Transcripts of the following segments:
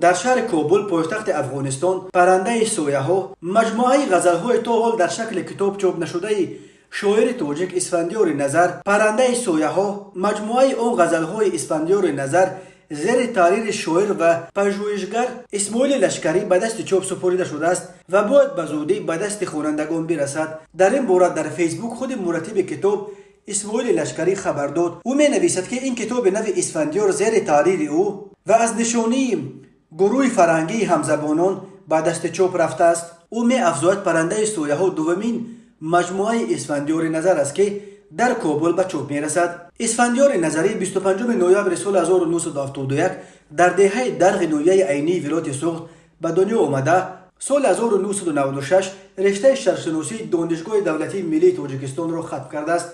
در شهر کابل پایتخت افغانستان پرنده سویه‌ها مجموعه غزل‌های تا حال در شکل کتاب چاپ نشده شاعر تاجیک اسفندیار نظر پرنده سویه‌ها مجموعه آن غزل‌های اسفندیار نظر زیر تحریر شاعر و پژوهشگر اسماعیل لشکری به دست چاپ سپرده شده است و باید به زودی به دست خوانندگان برسد. در این باره در فیسبوک خود مرتب کتاب اسماعیل لشکری خبر داد. او می نویسد که این کتاب نو اسفندیار زیر تحریر او و از نشانی گروه فرهنگی همزبانان به دست چاپ رفته است. او می افزاید پرنده سویه‌ها دومین مجموعه اسفندیار نظر است که در کابل به چاپ می رسد. اسفندیار نظری 25 نوامبر سال 1971 در دهه درغ نویه عینی ولایت سوخت به دنیا آمده. سال 1996 رشته شرقشناسی دانشگاه دولتی ملی تاجیکستان را ختم کرده است.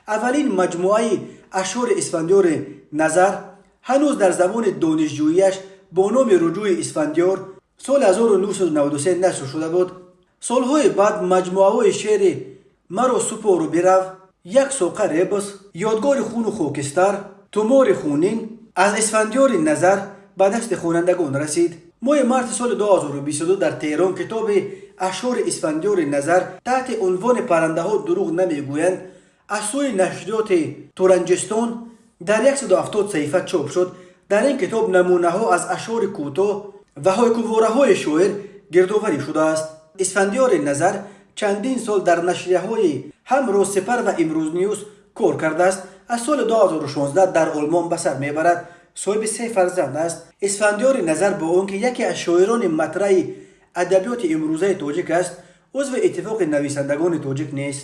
اولین مجموعه اشعار اسفندیار نظر هنوز در زمان دانشجوییش با نام رجوع اسفندیار سال 1993 نشر شده بود. سالهای بعد مجموعه شعر مرا سپار و برو، یک ساقه ریبس، یادگار خون و خاکستر، تومار خونین از اسفندیار نظر به دست خوانندگان رسید. ماه مارس سال 2022 در تهران کتاب اشعار اسفندیار نظر تحت عنوان پرنده ها دروغ نمیگویند از سوی نشریات تورنجستان در 170 صفحه چاپ شد. در این کتاب نمونه ها از اشعار کوتاه و هایکوواره های شاعر گردآوری شده است. اسفندیار نظر چندین سال در نشریه های همراه سپر و امروز نیوز کار کرده است. از سال 2016 در آلمان به سر میبرد. صاحب 3 فرزند است. اسفندیار نظر با آنکه یکی از شاعران مطرح ادبیات امروزه تاجیک است، عضو اتفاق نویسندگان تاجیک نیست.